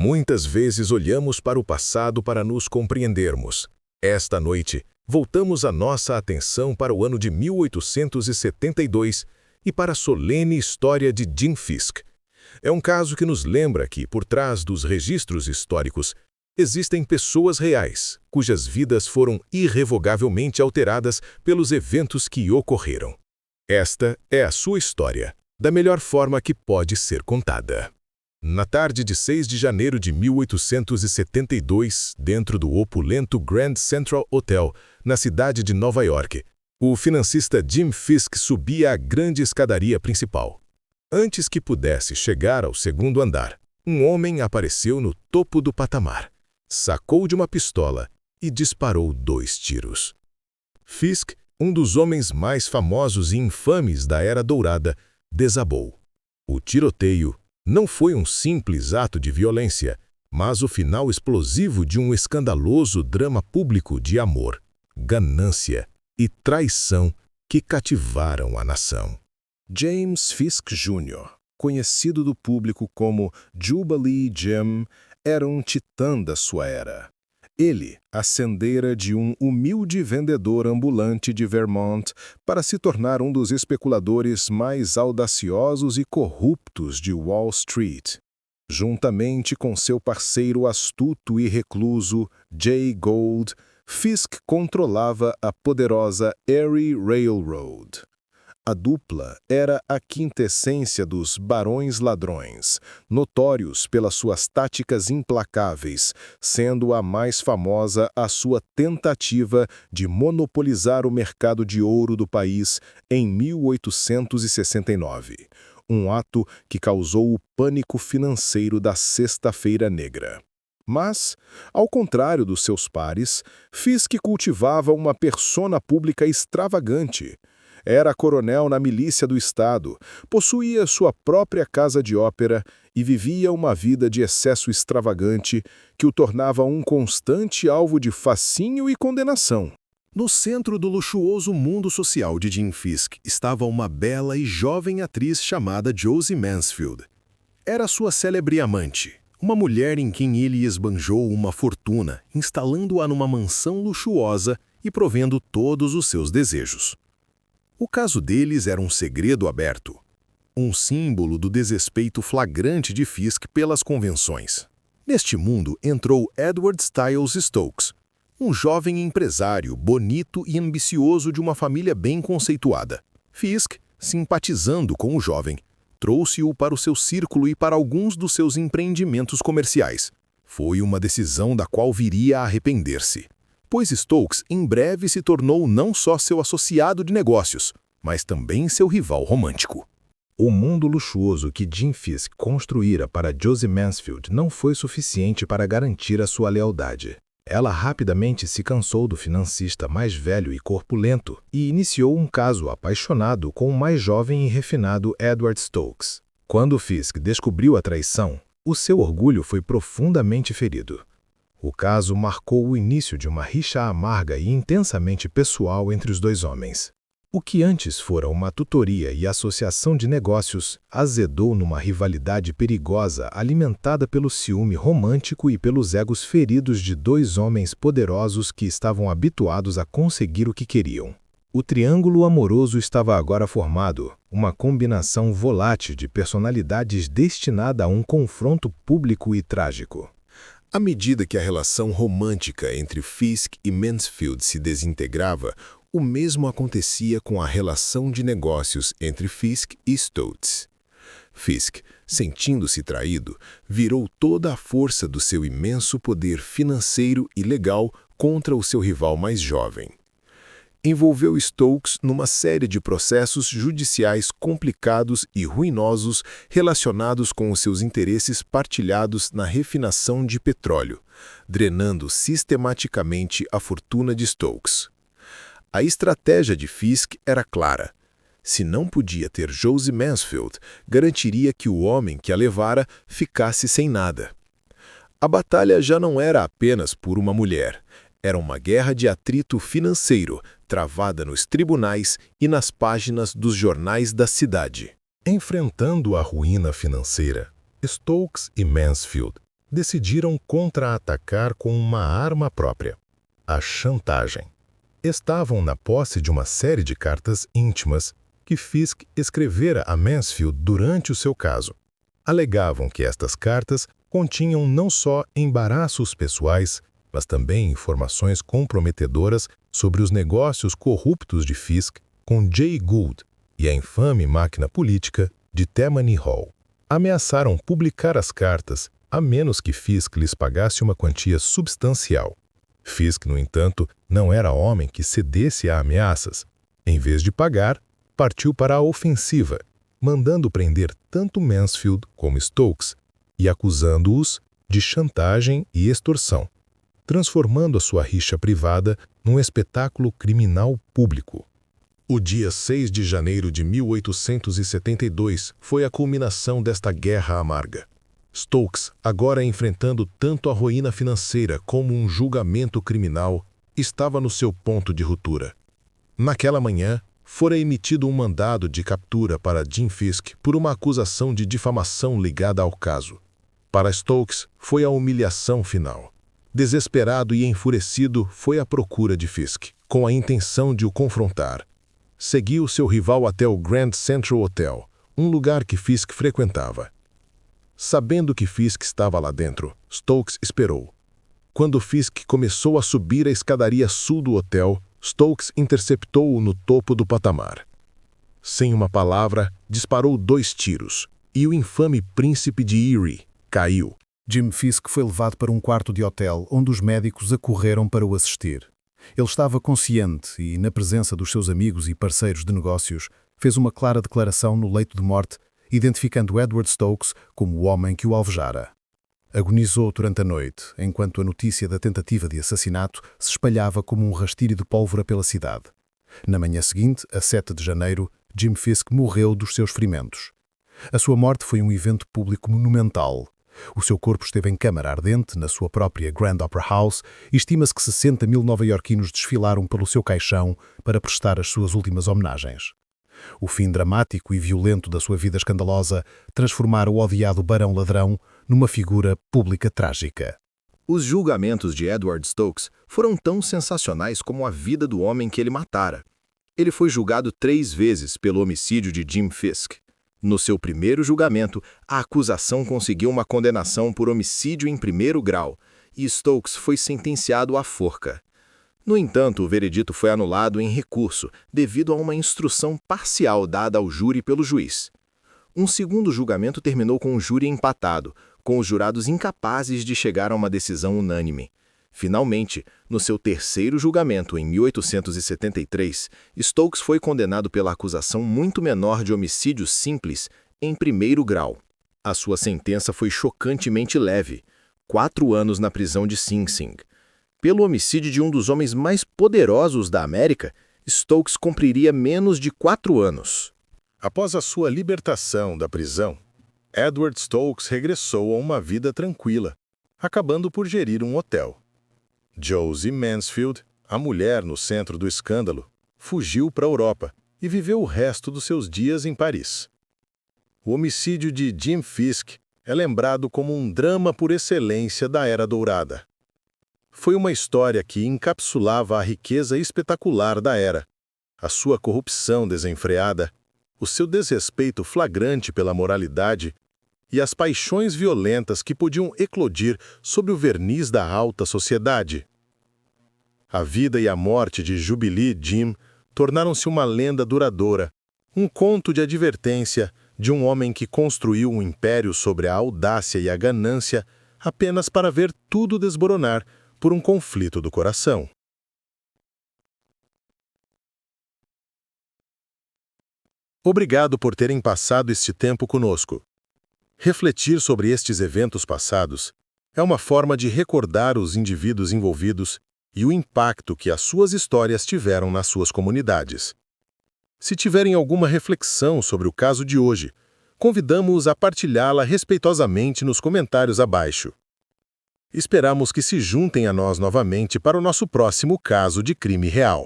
Muitas vezes olhamos para o passado para nos compreendermos. Esta noite, voltamos a nossa atenção para o ano de 1872 e para a solene história de Jim Fisk. É um caso que nos lembra que, por trás dos registros históricos, existem pessoas reais, cujas vidas foram irrevogavelmente alteradas pelos eventos que ocorreram. Esta é a sua história, da melhor forma que pode ser contada. Na tarde de 6 de janeiro de 1872, dentro do opulento Grand Central Hotel, na cidade de Nova York, o financista Jim Fisk subia a grande escadaria principal. Antes que pudesse chegar ao segundo andar, um homem apareceu no topo do patamar, sacou de uma pistola e disparou 2 tiros. Fisk, um dos homens mais famosos e infames da Era Dourada, desabou. O tiroteio não foi um simples ato de violência, mas o final explosivo de um escandaloso drama público de amor, ganância e traição que cativaram a nação. James Fisk Jr., conhecido do público como Jubilee Jim, era um titã da sua era. Ele ascendera de um humilde vendedor ambulante de Vermont para se tornar um dos especuladores mais audaciosos e corruptos de Wall Street. Juntamente com seu parceiro astuto e recluso, Jay Gould, Fisk controlava a poderosa Erie Railroad. A dupla era a quintessência dos barões ladrões, notórios pelas suas táticas implacáveis, sendo a mais famosa a sua tentativa de monopolizar o mercado de ouro do país em 1869, um ato que causou o pânico financeiro da Sexta-feira Negra. Mas, ao contrário dos seus pares, Fisk cultivava uma persona pública extravagante. Era coronel na milícia do Estado, possuía sua própria casa de ópera e vivia uma vida de excesso extravagante que o tornava um constante alvo de fascínio e condenação. No centro do luxuoso mundo social de Jim Fisk estava uma bela e jovem atriz chamada Josie Mansfield. Era sua célebre amante, uma mulher em quem ele esbanjou uma fortuna, instalando-a numa mansão luxuosa e provendo todos os seus desejos. O caso deles era um segredo aberto, um símbolo do desrespeito flagrante de Fisk pelas convenções. Neste mundo entrou Edward Styles Stokes, um jovem empresário bonito e ambicioso de uma família bem conceituada. Fisk, simpatizando com o jovem, trouxe-o para o seu círculo e para alguns dos seus empreendimentos comerciais. Foi uma decisão da qual viria a arrepender-se, pois Stokes em breve se tornou não só seu associado de negócios, mas também seu rival romântico. O mundo luxuoso que Jim Fisk construíra para Josie Mansfield não foi suficiente para garantir a sua lealdade. Ela rapidamente se cansou do financista mais velho e corpulento e iniciou um caso apaixonado com o mais jovem e refinado Edward Stokes. Quando Fisk descobriu a traição, o seu orgulho foi profundamente ferido. O caso marcou o início de uma rixa amarga e intensamente pessoal entre os dois homens. O que antes fora uma tutoria e associação de negócios, azedou numa rivalidade perigosa alimentada pelo ciúme romântico e pelos egos feridos de 2 homens poderosos que estavam habituados a conseguir o que queriam. O triângulo amoroso estava agora formado, uma combinação volátil de personalidades destinada a um confronto público e trágico. À medida que a relação romântica entre Fisk e Mansfield se desintegrava, o mesmo acontecia com a relação de negócios entre Fisk e Stokes. Fisk, sentindo-se traído, virou toda a força do seu imenso poder financeiro e legal contra o seu rival mais jovem. Envolveu Stokes numa série de processos judiciais complicados e ruinosos relacionados com os seus interesses partilhados na refinação de petróleo, drenando sistematicamente a fortuna de Stokes. A estratégia de Fisk era clara. Se não podia ter Josie Mansfield, garantiria que o homem que a levara ficasse sem nada. A batalha já não era apenas por uma mulher. Era uma guerra de atrito financeiro, travada nos tribunais e nas páginas dos jornais da cidade. Enfrentando a ruína financeira, Stokes e Mansfield decidiram contra-atacar com uma arma própria: a chantagem. Estavam na posse de uma série de cartas íntimas que Fisk escrevera a Mansfield durante o seu caso. Alegavam que estas cartas continham não só embaraços pessoais, mas também informações comprometedoras sobre os negócios corruptos de Fisk com Jay Gould e a infame máquina política de Tammany Hall. Ameaçaram publicar as cartas a menos que Fisk lhes pagasse uma quantia substancial. Fisk, no entanto, não era homem que cedesse a ameaças. Em vez de pagar, partiu para a ofensiva, mandando prender tanto Mansfield como Stokes e acusando-os de chantagem e extorsão, transformando a sua rixa privada num espetáculo criminal público. O dia 6 de janeiro de 1872 foi a culminação desta guerra amarga. Stokes, agora enfrentando tanto a ruína financeira como um julgamento criminal, estava no seu ponto de ruptura. Naquela manhã, fora emitido um mandado de captura para Jim Fisk por uma acusação de difamação ligada ao caso. Para Stokes, foi a humilhação final. Desesperado e enfurecido, foi à procura de Fisk, com a intenção de o confrontar. Seguiu seu rival até o Grand Central Hotel, um lugar que Fisk frequentava. Sabendo que Fisk estava lá dentro, Stokes esperou. Quando Fisk começou a subir a escadaria sul do hotel, Stokes interceptou-o no topo do patamar. Sem uma palavra, disparou 2 tiros, e o infame príncipe de Erie caiu. Jim Fisk foi levado para um quarto de hotel, onde os médicos acorreram para o assistir. Ele estava consciente e, na presença dos seus amigos e parceiros de negócios, fez uma clara declaração no leito de morte, identificando Edward Stokes como o homem que o alvejara. Agonizou durante a noite, enquanto a notícia da tentativa de assassinato se espalhava como um rastilho de pólvora pela cidade. Na manhã seguinte, a 7 de janeiro, Jim Fisk morreu dos seus ferimentos. A sua morte foi um evento público monumental. O seu corpo esteve em câmara ardente na sua própria Grand Opera House e estima-se que 60 mil nova-iorquinos desfilaram pelo seu caixão para prestar as suas últimas homenagens. O fim dramático e violento da sua vida escandalosa transformara o odiado Barão Ladrão numa figura pública trágica. Os julgamentos de Edward Stokes foram tão sensacionais como a vida do homem que ele matara. Ele foi julgado 3 vezes pelo homicídio de Jim Fisk. No seu primeiro julgamento, a acusação conseguiu uma condenação por homicídio em 1º grau e Stokes foi sentenciado à forca. No entanto, o veredito foi anulado em recurso devido a uma instrução parcial dada ao júri pelo juiz. Um segundo julgamento terminou com o júri empatado, com os jurados incapazes de chegar a uma decisão unânime. Finalmente, no seu 3º julgamento, em 1873, Stokes foi condenado pela acusação muito menor de homicídio simples em 1º grau. A sua sentença foi chocantemente leve: 4 anos na prisão de Sing Sing. Pelo homicídio de um dos homens mais poderosos da América, Stokes cumpriria menos de 4 anos. Após a sua libertação da prisão, Edward Stokes regressou a uma vida tranquila, acabando por gerir um hotel. Josie Mansfield, a mulher no centro do escândalo, fugiu para a Europa e viveu o resto dos seus dias em Paris. O homicídio de Jim Fisk é lembrado como um drama por excelência da Era Dourada. Foi uma história que encapsulava a riqueza espetacular da era, a sua corrupção desenfreada, o seu desrespeito flagrante pela moralidade e as paixões violentas que podiam eclodir sob o verniz da alta sociedade. A vida e a morte de Jubilee Jim tornaram-se uma lenda duradoura, um conto de advertência de um homem que construiu um império sobre a audácia e a ganância apenas para ver tudo desmoronar por um conflito do coração. Obrigado por terem passado este tempo conosco. Refletir sobre estes eventos passados é uma forma de recordar os indivíduos envolvidos e o impacto que as suas histórias tiveram nas suas comunidades. Se tiverem alguma reflexão sobre o caso de hoje, convidamos-os a partilhá-la respeitosamente nos comentários abaixo. Esperamos que se juntem a nós novamente para o nosso próximo caso de crime real.